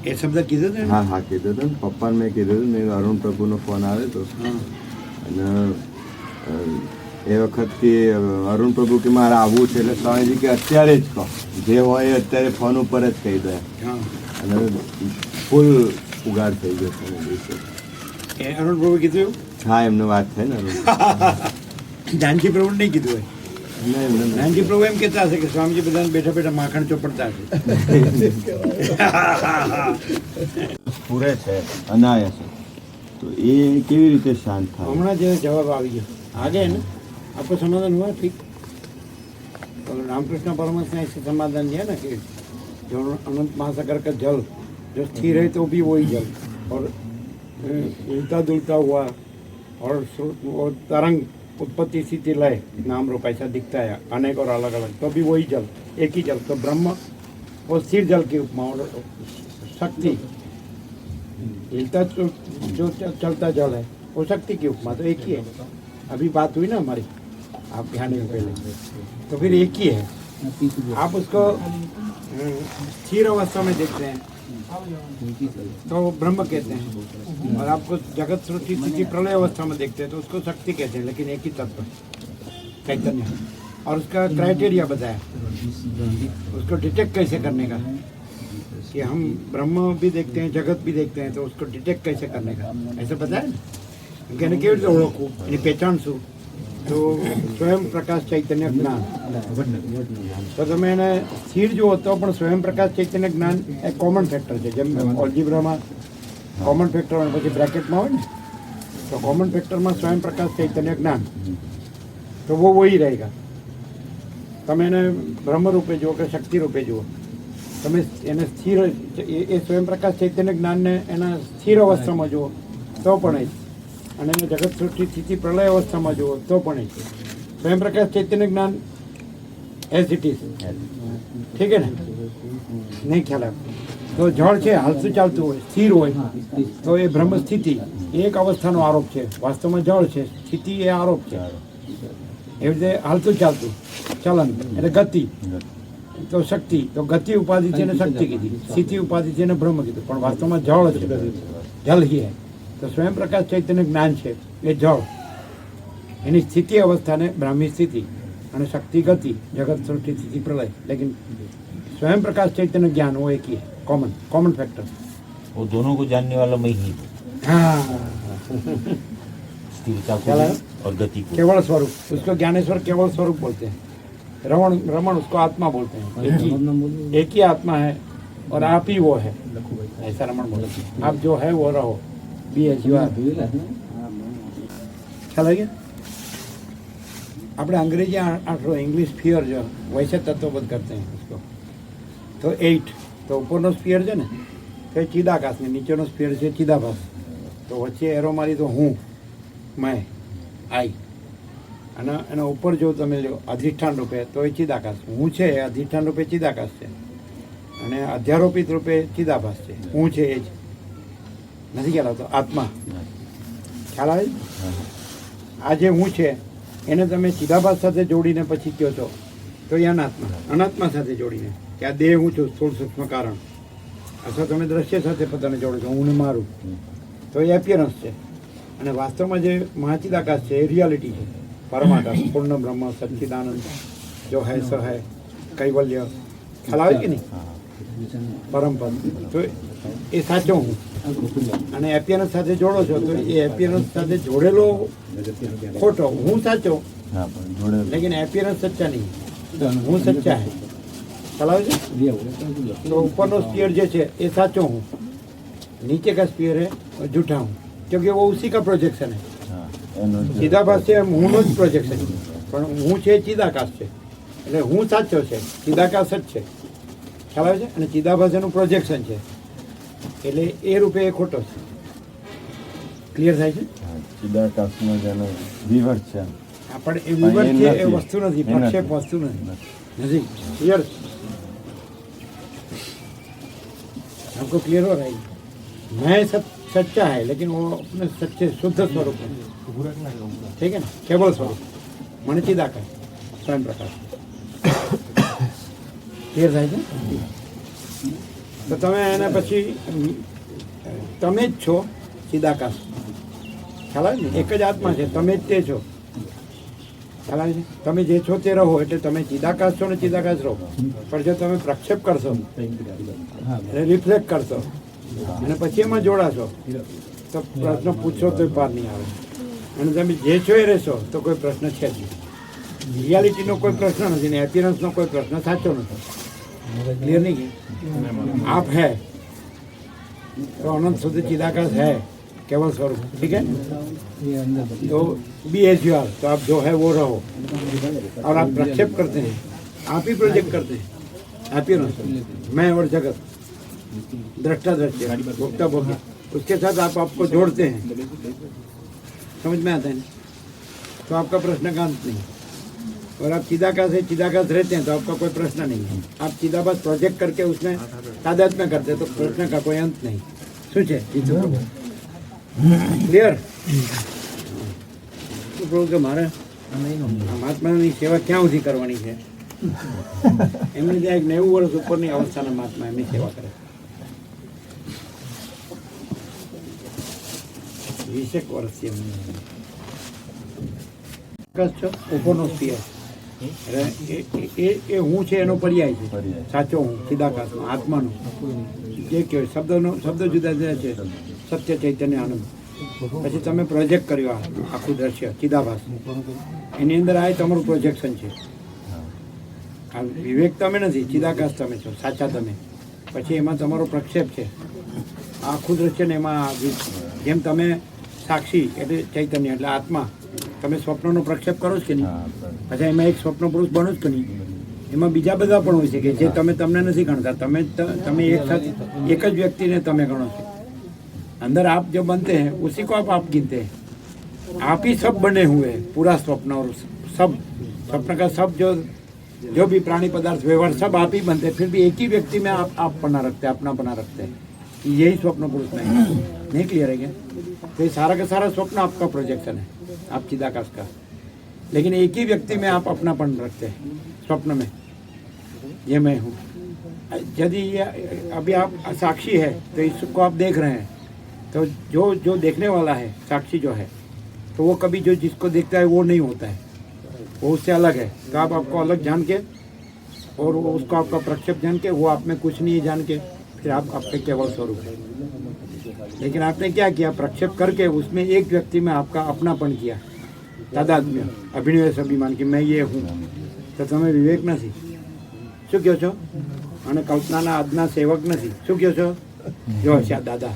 એ શબ્દ કીધો હતો એને? હા હા કીધું હતું ને પપ્પાને મેં કીધું હતું મેં અરુણ પ્રભુનો ફોન આવ્યો હતો હા અને એ વખતથી અરુણ પ્રભુ કે મારે આવવું છે એટલે સ્વામીજી કે અત્યારે જ કહો જે હોય એ અત્યારે ફોન ઉપર જ કહી દે. હા અને ફૂલ ઉગાડ થઈ ગયો છે એના દિવસે. એ અરુણ પ્રભુ કીધું એવું? હા એમને વાત થઈ ને અરુણ જાનકી પ્રભુ નહીં કીધું હોય ના, એમને નથી. નાનજી પ્રભુ એમ કહેતા હશે કે સ્વામીજી બધાને બેઠા બેઠા માખણ ચોપડતા હશે પૂરે છે અનાયસ તો એ કેવી રીતે શાંત થાય. હમણાં જે જવાબ આવી ગયો आ गए ना आपको समाधान हुआ ठीक तो रामकृष्ण परमहंस ने ऐसे समाधान दिया ना कि जो अनंत महासागर का जल जो स्थिर है तो भी वही जल और उल्टा दुलता हुआ और वो तरंग उत्पत्ति स्थिति लय नाम रूप ऐसा दिखता है अनेक और अलग अलग तो भी वही जल एक ही जल तो ब्रह्म वो स्थिर जल की उपमा और शक्ति हिलता जो चलता जल है वो शक्ति की उपमा तो एक ही है अभी बात हुई ना हमारी आप ध्यान में पहले तो फिर एक ही है आप उसको स्थिर अवस्था में देखते हैं तो वो ब्रह्म कहते हैं और आपको जगत सृष्टि स्थिति प्रलय अवस्था में देखते हैं तो उसको शक्ति कहते हैं लेकिन एक ही तत्व चैतन्य और उसका क्राइटेरिया बताया उसको डिटेक्ट कैसे करने का कि हम ब्रह्म भी देखते हैं जगत भी देखते हैं तो उसको डिटेक्ट कैसे करने का ऐसा बताया ना कहने केवी રીતે ઓળખવું એની પહેચાન શું તો સ્વયં પ્રકાશ ચૈતન્ય જ્ઞાન તો તમે એને સ્થિર જુઓ તો પણ સ્વયં પ્રકાશ ચૈતન્ય જ્ઞાન એ કોમન ફેક્ટર છે જેમ ઓલ્જીબ્રામાં કોમન ફેક્ટર હોય પછી બ્રેકેટમાં હોય ને તો કોમન ફેક્ટરમાં સ્વયં પ્રકાશ ચૈતન્ય જ્ઞાન તો वो वही रहेगा તમે એને બ્રહ્મ રૂપે જુઓ કે શક્તિ રૂપે જુઓ તમે એને સ્થિર એ સ્વયં પ્રકાશ ચૈતન્ય જ્ઞાનને એના સ્થિર અવસ્થામાં જુઓ તો પણ એ અને એને જગત સૃષ્ટિ સ્થિતિ પ્રલય અવસ્થામાં જુઓ તો પણ એ સ્વયં પ્રકાશ ચૈતન્ય જ્ઞાન એઝ ઇટ ઇઝ ઠીક હે ને નહીં ખ્યાલ આવે તો જળ છે હાલતું ચાલતું હોય સ્થિર હોય તો એ બ્રહ્મ સ્થિતિ એ એક અવસ્થાનો આરોપ છે વાસ્તવમાં જળ છે સ્થિતિ એ આરોપ છે એવી રીતે હાલતું ચાલતું ચલન એટલે ગતિ તો શક્તિ તો ગતિ ઉપાધિ છે ને શક્તિ કીધી સ્થિતિ ઉપાધિ છે ને બ્રહ્મ કીધું પણ વાસ્તવમાં જળ છે જલ હી હે તો સ્વયં પ્રકાશ ચૈતન્ય જ્ઞાન છે એ જળ એની સ્થિતિ અवस्थાને બ્રાહ્મી સ્થિતિ અને શક્તિ ગતિ જગત સૃષ્ટિ સ્થિતિ પ્રલય लेकिन स्वयं प्रकाश चैतन्य ज्ञान वो एक ही है कॉमन फैक्टर वो दोनों को जानने वाला मैं ही हूँ हाँ स्थिरता को चला। भी और गति को। केवल स्वरूप उसको ज्ञानेश्वर केवल स्वरूप बोलते हैं रमण उसको आत्मा बोलते हैं एक ही आत्मा है और आप ही वो है ऐसा रमण बोलते हैं आप जो है वो रहो बी एच यू आर ખ્યાલ આવી ગયા આપણે अंग्रेजी आठो इंग्लिश स्फीयर जो वैसे तत्वबद्ध करते हैं उसको तो 8 तो ऊपरનો સ્ફીયર છે ને તો એ ચિદાકાશ ને નીચેનો સ્ફીયર છે ચિદાભાસ તો વચ્ચે એરો મારી તો હું મેં આઈ અને એના ઉપર જો તમે લો અધિષ્ઠાન રૂપે તો એ ચિદાકાશ હું છે એ અધિષ્ઠાન રૂપે ચિદાકાશ છે અને અધ્યારોપિત રૂપે ચિદાભાસ છે હું છે એ જ નથી ખ્યાલ આવતો આત્મા ખ્યાલ આવે છે? આ જે હું છે એને તમે ચિદાભાસ સાથે જોડીને પછી કહો છો તો એ અનાત્મા સાથે જોડીને કે આ દેહ હું છું સ્થૂળ સૂક્ષ્મ કારણ, અથવા તમે દ્રશ્ય સાથે પોતાને જોડો છો હું ને મારું, તો એ એપિયરન્સ છે. અને વાસ્તવમાં જે મહાચિદાકાશ છે એ રિયાલિટી છે, પરમાકાશ, પૂર્ણ બ્રહ્મ, સચ્ચિદાનંદ, જો હૈ સ હૈ, કૈવલ્ય, ખ્યાલ આવે કે નહીં, પરમપદ. તો એ સાચો હું. અને એપિયરન્સ સાથે જોડો છો તો એ એપિયરન્સ સાથે જોડેલો ખોટો, હું સાચો હા પણ જોડે लेकिन एपियरेंस सच्चा नहीं है, હું સચ્ચા है. चलाओ जी. तो ऊपर नो स्पीयर जो है ये साचो हूँ, नीचे का स्पीयर है और झूठा हूँ, क्योंकि वो उसी का प्रोजेक्शन है. હા એનો જે- ચિદાભાસ છે હું નો જ પ્રોજેક્શન છે, પણ હું છે ચિદાકાશ છે, એટલે હું સાચો છે, ચિદાકાશ જ છે. ખ્યાલ આવે છે. અને ચિદાભાસ એનું પ્રોજેક્શન છે, એટલે એ રૂપે એ ખોટો છે. ક્લિયર થાય છે. હા, ચિદાકાશનો જેનો વિવર્ત છે હા, પણ એ વિવર પણ એ છે એ નથી. વસ્તુ નથી, એ નથી. પ્રક્ષેપ વસ્તુ નથી. नहीं क्लियर, आपको क्लियर हो रहा है. मैं सच्चा है लेकिन वो अपने सच्चे शुद्ध स्वरूप में, ठीक है ना, केवल स्वरूप मन चिदाकाश स्वयं प्रकाश. क्लियर થાય છે. તો તમે એના પછી તમે જ છો ચિદાકાશ. ખ્યાલ આવે ને, એક જ આત્મા છે, તમે જ તે છો. ખ્યાલ આવે છે. તમે જે છો તે રહો, એટલે તમે ચિદાકાશ છો ને ચિદાકાશ રહો. પણ જો તમે પ્રક્ષેપ કરશો, એટલે રિફ્લેક્ટ કરશો અને પછી એમાં જોડાશો, તો પ્રશ્ન પૂછશો તો પાર નહીં આવે. અને તમે જે છો એ રહેશો તો કોઈ પ્રશ્ન છે જ નહીં. રિયાલિટીનો કોઈ પ્રશ્ન નથી ને એપિયરન્સનો કોઈ પ્રશ્ન સાચો નથી. ક્લિયર નહીં? आप है तो अनंत शुद्ध चिदाकाश है, केवल स्वरूप. ठीक है. तो बी एज यू आर, तो आप जो है वो रहो. और आप प्रक्षेप करते हैं, आप ही प्रोजेक्ट करते हैं. एपियरेंस मैं और जगत, दृष्टा दृश्य, भोक्ता भोग्य, उसके साथ आप आपको जोड़ते हैं. समझ में आता है ना? तो आपका प्रश्न का अंत नहीं. और आप चिदाकाश है, चिदाकाश रहते हैं तो आपका कोई प्रश्न नहीं है. आप चिदाकाश प्रोजेक्ट करके उसमें तादात्म्य करते हैं तो प्रश्न का कोई अंत नहीं. શું છે ક્લિયર? શું કહું કે મારે મહાત્માની સેવા ક્યાં સુધી કરવાની છે? એમની ત્યાં એક 90 વર્ષ ઉપરની અવસ્થાના મહાત્મા એમની સેવા કરે. 20 વર્ષથી એમની છો ઉપરનો સ્પીયર. એ હું છે એનો પર્યાય છે, પર્યાય. સાચો હું ચિદાકાશનો આત્માનો જે કહેવાય શબ્દ જુદા જુદા છે. સત્ય ચૈતન્ય આનંદ. પછી તમે પ્રોજેક્ટ કર્યો આ આખું દ્રશ્ય ચિદાભાસ, એની અંદર આ તમારું પ્રોજેક્શન છે. આ વિવેક તમે નથી, ચિદાકાશ તમે છો, સાચા તમે. પછી એમાં તમારો પ્રક્ષેપ છે આખું દ્રશ્ય ને એમાં જેમ તમે સાક્ષી એટલે ચૈતન્ય એટલે આત્મા, તમે સ્વપ્નનો પ્રક્ષેપ કરો છો કે નહીં, હા, બરાબર. પછી એમાં એક સ્વપ્ન પુરુષ બનો જ કે નહીં. એમાં બીજા બધા પણ હોય છે કે જે તમને નથી ગણતા. તમે એક સાથે એક જ વ્યક્તિને તમે ગણો છો. अंदर आप जो बनते हैं उसी को आप गिनते हैं. आप ही सब बने हुए हैं, पूरा स्वप्न और सब स्वप्न का सब जो भी प्राणी पदार्थ व्यवहार सब आप ही बनते हैं. फिर भी एक ही व्यक्ति में आप पना रखते हैं, अपना पना रखते हैं. यही स्वप्न पुरुष में है. नहीं क्लियर है क्या? तो ये सारा का सारा स्वप्न आपका प्रोजेक्शन है, आप चिदाकाश का. लेकिन एक ही व्यक्ति में आप अपनापन रखते हैं स्वप्न में, ये मैं हूँ. यदि अभी आप साक्षी है तो इसको आप देख रहे हैं, तो जो देखने वाला है साक्षी जो है, तो वो कभी जो जिसको देखता है वो नहीं होता है, वो उससे अलग है. तो आप आपको अलग जान के और उसको आपका प्रक्षेप जान के, वो आप में कुछ नहीं है जान के, फिर आप आपके केवल स्वरूप है. लेकिन आपने क्या किया? प्रक्षेप करके उसमें एक व्यक्ति में आपका अपनापन किया, तादात्म्य, अभिनिवेश अभिमान कि मैं ये हूँ. तो તમે વિવેક નથી. શું કહો છો? અને કલ્પનાના આજના સેવક નથી. શું કહો છો? જો છે દાદા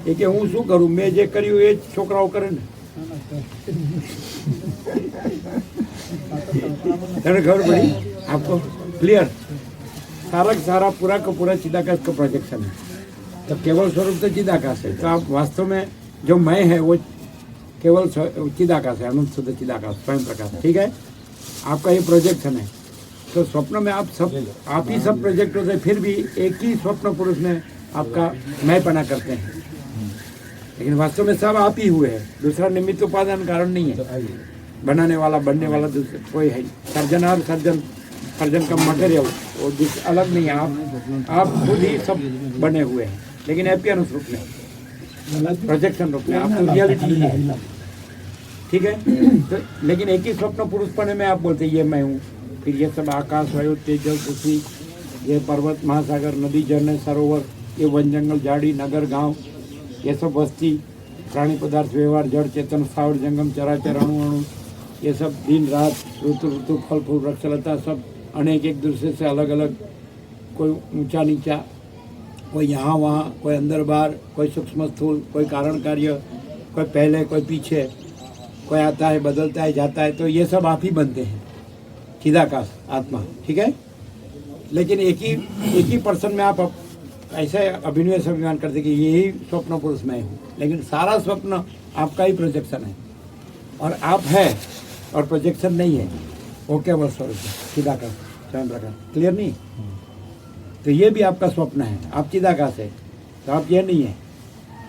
એ કે હું શું કરું, મેં જે કર્યું એ જ છોકરાઓ કરે ને. तने खबर पड़ी आपको? क्लियर? सारा का सारा पूरा का पूरा चिदाकाश का प्रोजेक्शन है. तो केवल स्वरूप तो चिदाकाश है. तो आप वास्तव में जो मैं है वो केवल चिदाकाश है, अनंत शुद्ध चिदाकाश स्वयं प्रकाश. ठीक है? आपका ये प्रोजेक्शन है. तो स्वप्न में आप ही सब प्रोजेक्ट होते, फिर भी एक ही स्वप्न पुरुष में आपका मैं पना करते हैं. लेकिन वास्तव में सब आप ही हुए हैं, दूसरा निमित्त उपादान कारण नहीं है. बनाने वाला बनने वाला दूसरा कोई है सर्जन और सर्जन का मटेरियल वो अलग नहीं है। आप खुद ही सब बने हुए हैं, लेकिन एपियंस रूप में, प्रोजेक्शन रूप में, आप तो रियलिटी ही है। ठीक है, तो लेकिन एक ही स्वप्न पुरुषपने में आप बोलते ये मैं हूँ। फिर ये सब आकाश, वायु, तेज, जल, पृथ्वी, ये पर्वत, महासागर, नदी, झरने, सरोवर, ये वन जंगल, झाड़ी, नगर, गांव, ये सब बस्ती, प्राणी पदार्थ, व्यवहार, जड़, चेतन, स्थावर, जंगम, चराचर, अणु अणु, ये सब दिन रात, ऋतु ऋतु, फल फूल, वृक्षलता, सब अनेक एक दूसरे से अलग अलग, कोई ऊंचा नीचा, कोई यहाँ वहाँ, कोई अंदर बाहर, कोई सूक्ष्म स्थूल, कोई कारण कार्य, कोई पहले कोई पीछे, कोई आता है बदलता है जाता है, तो ये सब आप ही बनते हैं, चिदाकाश आत्मा। ठीक है, लेकिन एक ही पर्सन में आप ऐसे अभिनय से अभिमान करते कि यही स्वप्न पुरुष मैं हूँ, लेकिन सारा स्वप्न आपका ही प्रोजेक्शन है और आप है और प्रोजेक्शन नहीं है, वो केवल स्वरूप है, चिदाकाश, स्वयं प्रकाश। क्लियर नहीं? तो ये भी आपका स्वप्न है, आप चिदाकाश है, तो आप ये नहीं है,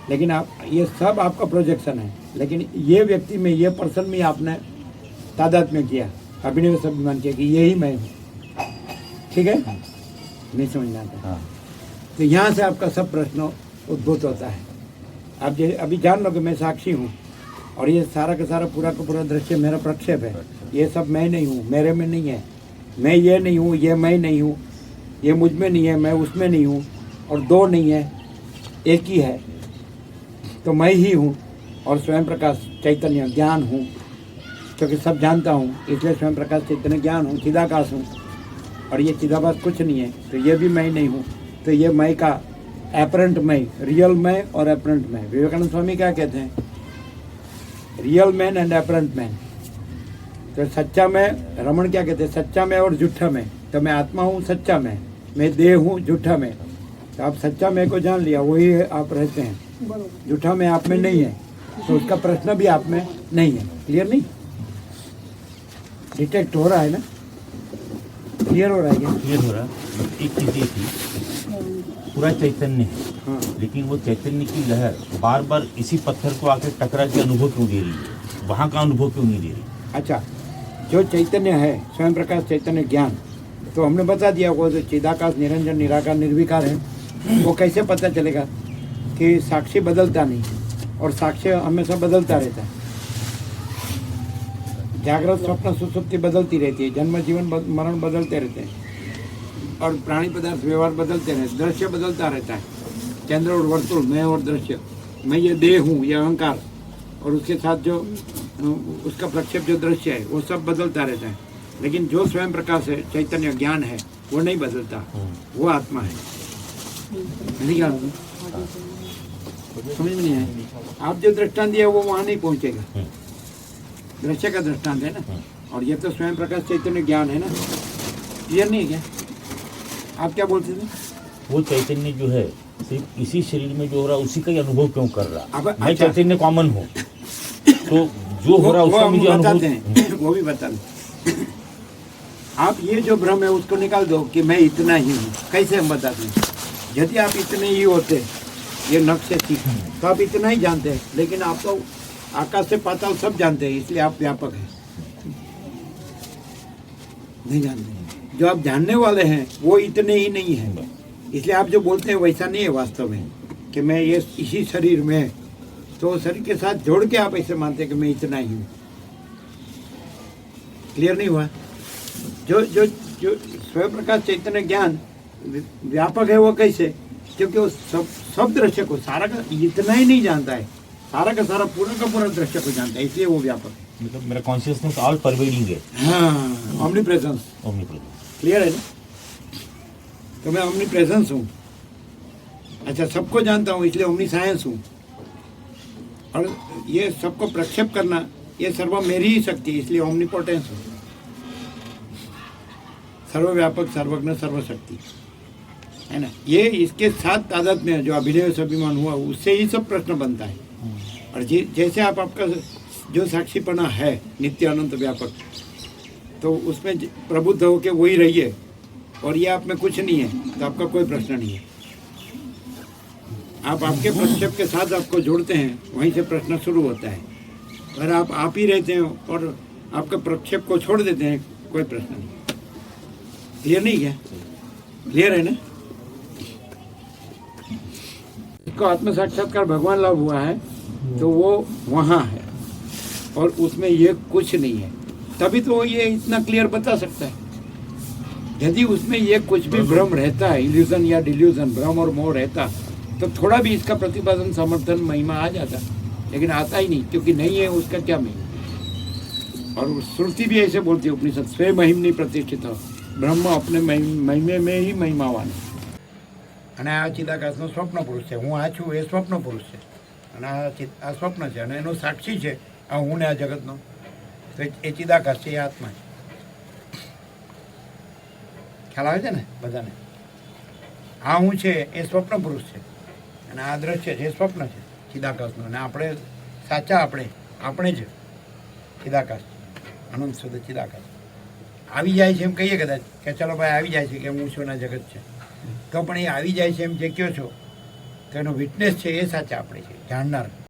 लेकिन आप ये सब आपका प्रोजेक्शन है, लेकिन ये व्यक्ति में, ये पर्सन में आपने तादात्म्य किया, अभिनय से अभिमान किया कि यही मैं हूँ। ठीक है, नहीं समझना आता। हाँ। तो यहाँ से आपका सब प्रश्न उद्भूत होता है। आप ये अभी जान लो कि मैं साक्षी हूँ और ये सारा का सारा पूरा का पूरा दृश्य मेरा प्रक्षेप है। ये सब मैं नहीं हूँ, मेरे में नहीं है, मैं ये नहीं हूँ, ये मैं नहीं हूँ, ये मुझ में नहीं है, मैं उसमें नहीं हूँ, और दो नहीं है, एक ही है। तो मैं ही हूँ और स्वयं प्रकाश चैतन्य ज्ञान हूँ, क्योंकि सब जानता हूँ इसलिए स्वयं प्रकाश चैतन्य ज्ञान हूँ, चिदाकाश हूँ। और ये चिदाभास कुछ नहीं है, तो ये भी मैं नहीं हूँ। तो ये मैं का एपरेंट मैं, रियल मैं और एपरेंट मैं। विवेकानंद स्वामी क्या कहते हैं? Real man and apparent man. तो सच्चा मैं, रमन क्या कहते हैं? सच्चा मैं और झूठा मैं। तो मैं आत्मा हूँ सच्चा मैं देह हूँ झूठा मैं। तो आप सच्चा मैं को जान लिया, वही आप रहते हैं। झूठा मैं आप में नहीं है, तो उसका प्रश्न भी आप में नहीं है। क्लियर नहीं? डिटेक्ट हो रहा है ना? क्लियर हो रहा है क्या? क्लियर हो रहा है। एक चीज ये थी, पूरा चैतन्य है, हाँ। लेकिन वो चैतन्य की लहर बार बार इसी पत्थर को आकर टकरा के अनुभव क्यों दे रही है? वहाँ का अनुभव क्यों नहीं दे रही? अच्छा, जो चैतन्य है, स्वयं प्रकाश चैतन्य ज्ञान, तो हमने बता दिया वो जो चिदाकाश निरंजन निराकार निर्विकार है। वो कैसे पता चलेगा कि साक्षी बदलता नहीं और साक्ष्य हमेशा बदलता रहता है। जागृत स्वप्न सुसुप्ति बदलती रहती है, जन्म जीवन मरण बदलते रहते हैं और प्राणी पदार्थ व्यवहार बदलते रहते, दृश्य बदलता रहता है। केंद्र और वर्तुल, मैं और दृश्य, मैं ये देह हूँ, ये अहंकार, और उसके साथ जो उसका प्रक्षेप जो दृश्य है वो सब बदलता रहता है। लेकिन जो स्वयं प्रकाश है, चैतन्य ज्ञान है, वो नहीं बदलता, वो आत्मा है। नहीं क्या समझ में नहीं आया? आप जो दृष्टांत दिया वो वहाँ नहीं पहुँचेगा, दृश्य का दृष्टांत है ना, और ये तो स्वयं प्रकाश चैतन्य ज्ञान है ना। क्लियर नहीं है क्या? आप क्या बोलते थे? वो चैतन्य जो है सिर्फ इसी शरीर में जो हो रहा है उसी का ही अनुभव क्यों कर रहा? अब मैं चैतन्य कॉमन हूँ, तो जो हो रहा है उसका मुझे अनुभव हैं, वो भी बता दें। आप ये जो भ्रम है उसको निकाल दो कि मैं इतना ही हूँ। कैसे हम बताते हैं? यदि आप इतने ही होते, ये नक्शे सीख, तो आप इतना ही जानते हैं, लेकिन आप तो आकाश से पाताल सब जानते हैं, इसलिए आप व्यापक हैं। नहीं जानते, जो आप जानने वाले हैं वो इतने ही नहीं हैं, इसलिए आप जो बोलते हैं वैसा नहीं है वास्तव में कि मैं ये इसी शरीर में, तो शरीर के साथ जोड़ के आप ऐसे मानते हैं कि मैं इतना ही हूँ। क्लियर नहीं हुआ? जो जो जो स्वयं प्रकाश चैतन्य ज्ञान व्यापक है वो कैसे? क्योंकि वो सब दृश्य को, सारा का इतना ही नहीं जानता है, सारा का सारा पूरा का पूरा दृश्य को जानता है, इसलिए वो व्यापक है। मतलब मेरा कॉन्शियसनेस ऑल परवेडिंग है। हाँ, ओमनी प्रेजेंस। क्लियर है ना? तो मैं ओमनी प्रेजेंस हूँ। अच्छा, सबको जानता हूँ इसलिए ओमनी साइंस हूँ, और ये सबको प्रक्षेप करना ये सर्व मेरी ही शक्ति है, इसलिए ओमनीपोटेंस हूँ। सर्वव्यापक, सर्वज्ञ, सर्वशक्ति है ना। ये इसके साथ तादाद में जो अभिनय से अभिमान हुआ उससे ही सब प्रश्न बनता है। और जैसे आपका जो साक्षीपना है नित्य अनंत व्यापक, तो उसमें प्रबुद्ध होकर वही रहिए, और ये आप में कुछ नहीं है तो आपका कोई प्रश्न नहीं है। आप आपके प्रक्षेप के साथ आपको जोड़ते हैं, वहीं से प्रश्न शुरू होता है। अगर आप ही रहते हैं और आपके प्रक्षेप को छोड़ देते हैं, कोई प्रश्न नहीं। क्लियर नहीं क्या? क्लियर है ना? इसको आत्म साक्षात्कार भगवान लाभ हुआ है तो वो वहाँ है और उसमें ये कुछ नहीं है, तभी तो वो ये इतना क्लियर बता सकता है। यदि उसमें ये कुछ भी भ्रम रहता है, इल्यूजन या डिल्यूजन, भ्रम और मोह रहता, तो थोड़ा भी इसका प्रतिपादन, समर्थन, महिमा आ जाता, लेकिन आता ही नहीं, क्योंकि नहीं है उसका क्या महिमा। और श्रुति भी ऐसे बोलती है उपनिषद, स्वयं महिमनी प्रतिष्ठित ब्रह्म अपने महिमे में ही महिमावान है। અને આ ચિદાકાશનો સ્વપ્ન પુરુષ છે, હું આ છું એ સ્વપ્ન પુરુષ છે, અને આ સ્વપ્ન છે, અને એનો સાક્ષી છે આ હું ને આ જગતનો, તો એ ચિદાકાશ છે, એ આત્મા છે। ખ્યાલ આવે છે ને બધાને? આ હું છે એ સ્વપ્ન પુરુષ છે, અને આ દ્રશ્ય છે એ સ્વપ્ન છે ચિદાકાશનું, અને આપણે સાચા આપણે જ ચિદાકાશ, અનંત શુદ્ધ ચિદાકાશ આવી જાય છે એમ કહીએ કદાચ કે ચલો ભાઈ આવી જાય છે કે હું છું ને જગત છે, તો પણ એ આવી જાય છે એમ જે કહો છો તો એનો વિટનેસ છે એ સાચા આપણે છે, જાણનાર।